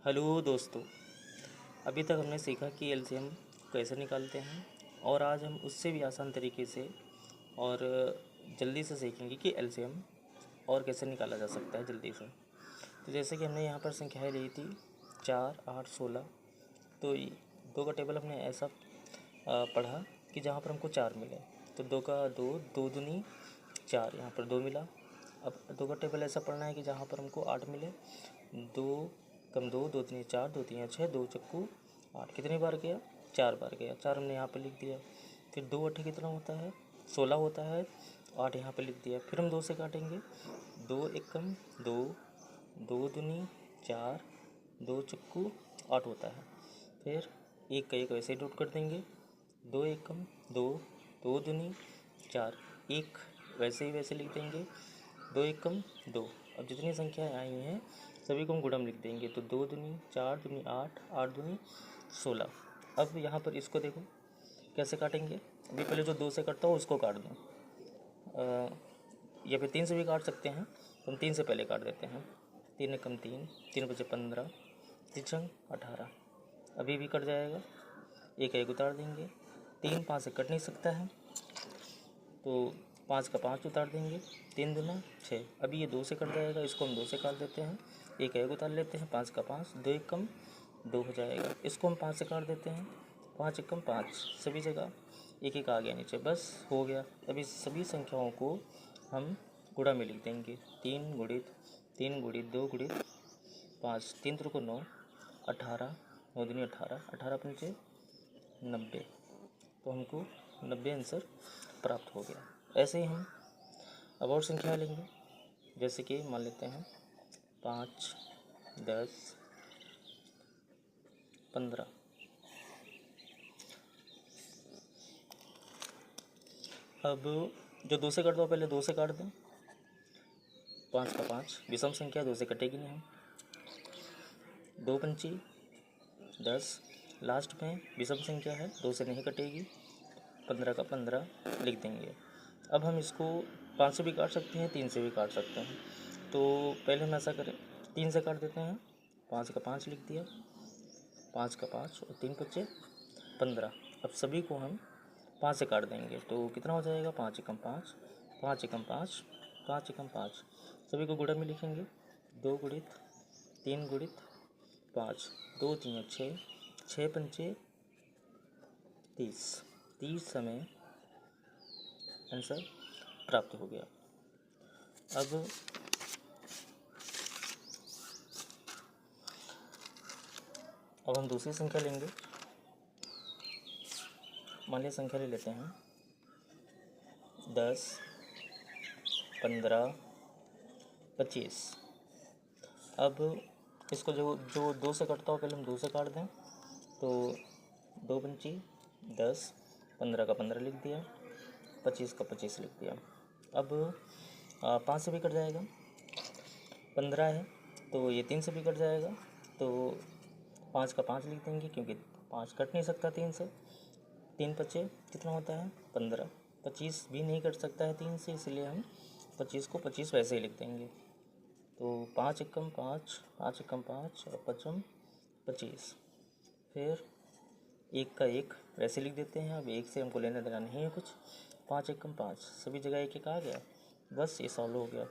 Hello दोस्तों। अभी तक हमने सीखा कि एलसीएम कैसे निकालते हैं और आज हम उससे भी आसान तरीके से और जल्दी से सीखेंगे कि एलसीएम और कैसे निकाला जा सकता है जल्दी से। तो जैसे कि हमने यहाँ पर संख्याएँ ली थी 4, 8, 16। तो दो का टेबल हमने ऐसा पढ़ा कि जहाँ पर हमको 4 मिले तो 2 का 2, 2 दूनी 4, यहाँ पर 2 मिला। अब 2 का टेबल ऐसा पढ़ना है कि जहाँ पर हमको 8 मिले, 2 कम 2, 2 तीन 4, 2 तीन 6, 2 चक्कू 8। कितनी बार गया? 4 बार गया। 4 हमने यहाँ पे लिख दिया। फिर 2 अट्ठे कितना होता है? 16 होता है। 8 यहाँ पे लिख दिया। फिर हम 2 से काटेंगे। 2 एकम 2, 2 दूनी 4, 2 चक्कू 8 होता है। फिर एक का एक वैसे ही नोट कर देंगे। 2 एकम 2, 2 दूनी 4, एक वैसे ही वैसे लिख देंगे। 2 एकम 2। अब जितनी संख्याएँ आई हैं सभी को हम गुणम लिख देंगे। तो 2 दूनी 4, दूनी 8, 8 दूनी 16। अब यहाँ पर इसको देखो कैसे काटेंगे। अभी पहले जो 2 से कटता हो उसको काट दो, या फिर 3 से भी काट सकते हैं। तो हम 3 से पहले काट देते हैं। 3 एकम 3, 3 बचे 15, 3 18। अभी भी कट जाएगा। एक एक उतार देंगे। 3 5 से कट नहीं सकता है तो 5 का 5 उतार देंगे। 3 दूना 6। अभी ये 2 से कट जाएगा, इसको हम 2 से काट देते हैं। एक एक उतार लेते हैं। 5 का 5, 2 एकम 2 हो जाएगा। इसको हम 5 से काट देते हैं। 5 एकम 5, सभी जगह एक एक आ गया नीचे, बस हो गया। अभी सभी संख्याओं को हम गुणा में लिख देंगे। 3 गुणित 3 गुणित 2 गुणित 5, 3 त्रिको 9, 18, 9 दूनी 18, 18 पंचे 90। तो हमको 90 आंसर प्राप्त हो गया। ऐसे ही हम अब और संख्या लेंगे। जैसे कि मान लेते हैं 5, 10, 15। अब जो 2 से काट दो पहले 2 से काट दें। 5 का 5 विषम संख्या, 2 से कटेगी नहीं। 2 पंची 10, लास्ट में विषम संख्या है, 2 से नहीं कटेगी। 15 का 15 लिख देंगे। अब हम इसको 5 से भी काट सकते हैं, 3 से भी काट सकते हैं। तो पहले हम ऐसा करें, 3 से काट देते हैं। 5 का 5 लिख दिया। 5 का 5 और 3 बचे 15। अब सभी को हम 5 से काट देंगे तो कितना हो जाएगा? 5 एकम 5, 5 एकम 5, 5 एकम 5। सभी को गुणा में लिखेंगे। 2 गुणित 3 गुणित 5, 2 3 6, 6 पंचे 30, 30 समय आंसर प्राप्त हो गया। अब हम दूसरी संख्या लेंगे। मान लिया संख्या ले लेते हैं 10, 15, 25। अब इसको जो जो 2 से कटता हो पहले हम 2 से काट दें। तो 2 पंची 10, 15 का 15 लिख दिया। 25 का 25 लिख दिया। अब 5 से भी कट जाएगा। 15 है तो ये 3 से भी कट जाएगा। तो 5 का 5 लिख देंगे क्योंकि 5 कट नहीं सकता 3 से। 3 पचे कितना होता है? 15। 25 भी नहीं कट सकता है 3 से, इसलिए हम 25 को 25 वैसे ही लिख देंगे। तो 5 एकम 5, 5 एकम 5 और 5 25। फिर एक का एक वैसे लिख देते हैं। अब एक से हमको लेना देना नहीं है कुछ। 5 एकम 5, सभी जगह एक एक आ गया, बस ये सॉल्व हो गया।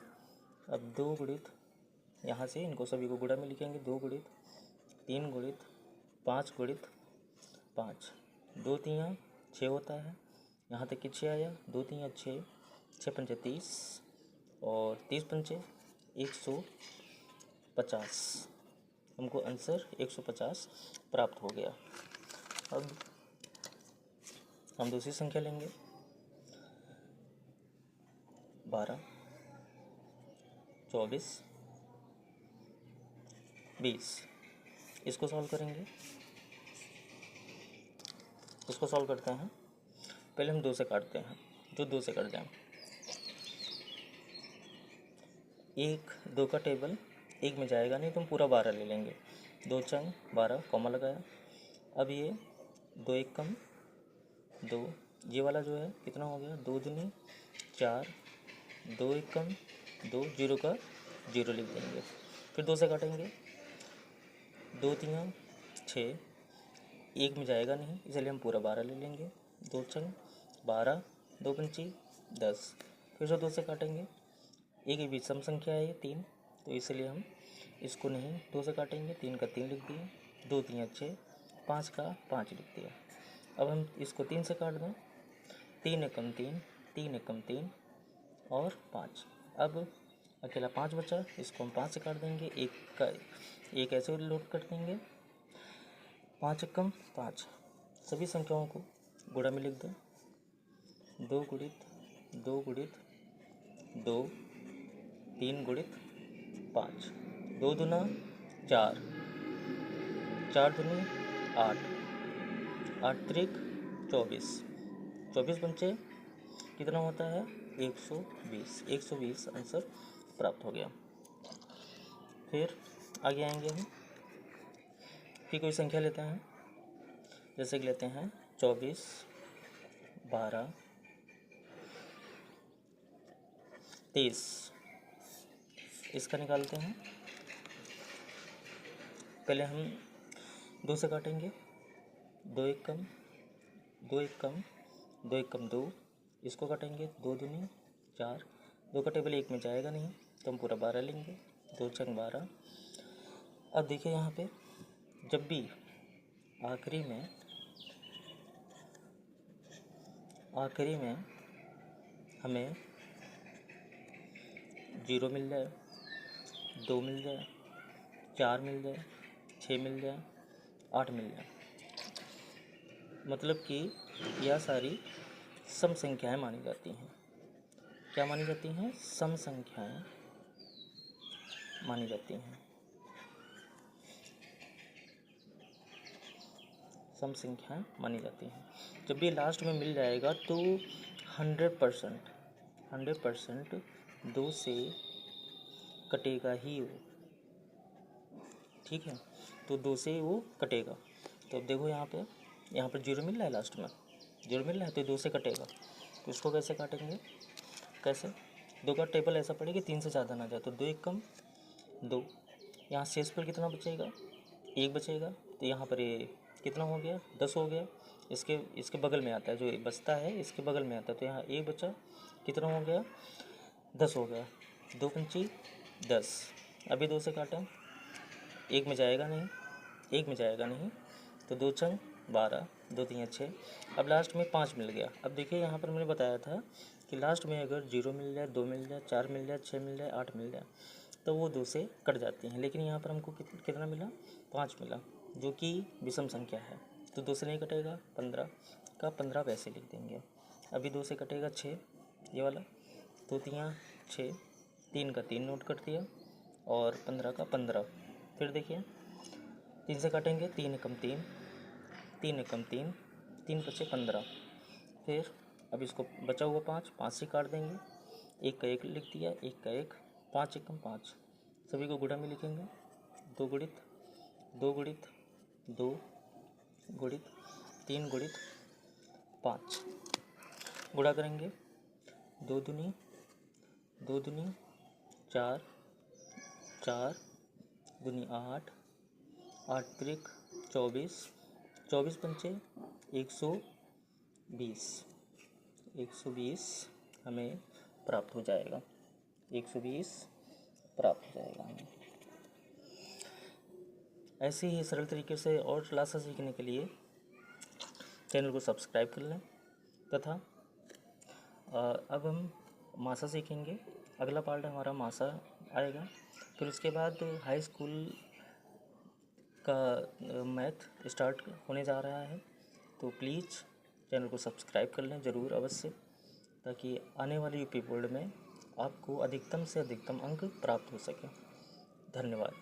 अब 2 गुणित, यहाँ से इनको सभी को गुणा में लिखेंगे। 2 गुणित 3 गुणित 5 गुणित 5, 2 तीन 6 होता है। यहाँ तक कि 6 आया। 2 तीन 6, 6 पंचे 30 और 30 पंचे 150। हमको आंसर 150 प्राप्त हो गया। अब हम दूसरी संख्या लेंगे 12, 24, 20। इसको सॉल्व करेंगे। इसको सॉल्व करते हैं। पहले हम 2 से काटते हैं, जो 2 से कट जाए। 1 2 का टेबल 1 में जाएगा नहीं तो हम पूरा 12 ले लेंगे। 2 चंग 12 कॉमा लगाया। अब ये 2 एक कम 2, ये वाला जो है कितना हो गया? 2 दूनी 4, 2 एक कम 2, 0 का 0 लिख देंगे। फिर 2 से काटेंगे। 2 तियाँ 6, एक में जाएगा नहीं इसलिए हम पूरा 12 ले लेंगे। 2 छंग 12, 2 पंची 10, फिर से 2 से काटेंगे। एक ही बीच सम संख्या है ये 3, तो इसलिए हम इसको नहीं 2 से काटेंगे। 3 का 3 लिख दिए, 2 तियाँ 6, 5 का 5 लिख दिया। अब हम इसको 3 से काट दें, 3 एकम 3, 3 एकम 3 और 5। अब अकेला 5 बचा, इसको हम 5 से काट देंगे, एक ऐसे लोड कर देंगे। 5 एकम 5, सभी संख्याओं को गुणा में लिख दें। 2 गुणित 2 गुणित 2, 3 गुणित 5, 2 दूना 4, 4 दूनी 8, 8 त्रिक 24, 24 पंचे कितना होता है 120, 120 आंसर प्राप्त हो गया। फिर आगे आएंगे हम, फिर कोई संख्या लेते हैं, जैसे कि लेते हैं 24, 12, 23, इसका निकालते हैं। पहले हम 2 से काटेंगे, 2 एकम 2 एकम 2 एकम 2, इसको काटेंगे। 2 दूनी 4, 2 का टेबल 1 में जाएगा नहीं तो हम पूरा 12 लेंगे। 2 छंग 12। अब देखिए यहाँ पे जब भी आखिरी में हमें 0 मिल जाए, 2 मिल जाए, 4 मिल जाए, 6 मिल जाए, 8 मिल जाए, मतलब कि यह सारी सम संख्याएं मानी जाती हैं। क्या मानी जाती हैं? सम संख्याएं मानी जाती हैं। सम संख्याएं मानी जाती हैं। जब भी लास्ट में मिल जाएगा तो 100% 2 से कटेगा ही वो, ठीक है। तो 2 से वो कटेगा। तो अब देखो यहाँ पर 0 मिल रहा है, लास्ट में 0 मिल रहा है तो 2 से कटेगा। तो इसको कैसे काटेंगे? कैसे? 2 का टेबल ऐसा पड़ेगा 3 से ज़्यादा ना जाए, तो 2 एकम 2, यहाँ शेष पर कितना बचेगा? 1 बचेगा। तो यहाँ पर ये कितना हो गया? 10 हो गया। इसके बगल में आता है, जो बचता है इसके बगल में आता है, तो यहाँ 1 बचा, कितना हो गया? 10 हो गया। 2 पंची 10, अभी 2 से काटें, 1 में जाएगा नहीं, तो 2 छंग 12, 2 तियाँ 6। अब लास्ट में 5 मिल गया। अब देखिए यहाँ पर मैंने बताया था कि लास्ट में अगर 0 मिल जाए, 2 मिल जाए, 4 मिल जाए, 6 मिल जाए, 8 मिल जाए, तो वो 2 से कट जाती हैं। लेकिन यहाँ पर हमको कितना मिला? 5 मिला, जो कि विषम संख्या है, तो 2 से नहीं कटेगा। 15 का 15 वैसे लिख देंगे। अभी 2 से कटेगा 6, ये वाला, 2 तियाँ 6, 3 का 3 नोट कर दिया और 15 का 15। फिर देखिए 3 से काटेंगे, 3 एकम 3, 3 एकम 3, 3 बचे 15। फिर अब इसको बचा हुआ 5 से काट देंगे, 1 का 1 लिख दिया, 1 का 1, 5 एकम 5, सभी को गुणा में लिखेंगे। 2 गुणित 2 गुणित 2 गुणित 3 गुणित 5, गुणा करेंगे। 2 दूनी 4, 4 दूनी 8, 8 त्रिक 24, 24 पंचे 120, 120 हमें प्राप्त हो जाएगा। 120 प्राप्त हो जाएगा हमें। ऐसे ही सरल तरीके से और क्लासेस सीखने के लिए चैनल को सब्सक्राइब कर लें। तथा अब हम मासा सीखेंगे। अगला पार्ट हमारा मासा आएगा। फिर उसके बाद हाई स्कूल का मैथ स्टार्ट होने जा रहा है, तो प्लीज़ चैनल को सब्सक्राइब कर लें ज़रूर अवश्य, ताकि आने वाले यूपी बोर्ड में आपको अधिकतम से अधिकतम अंक प्राप्त हो सके। धन्यवाद।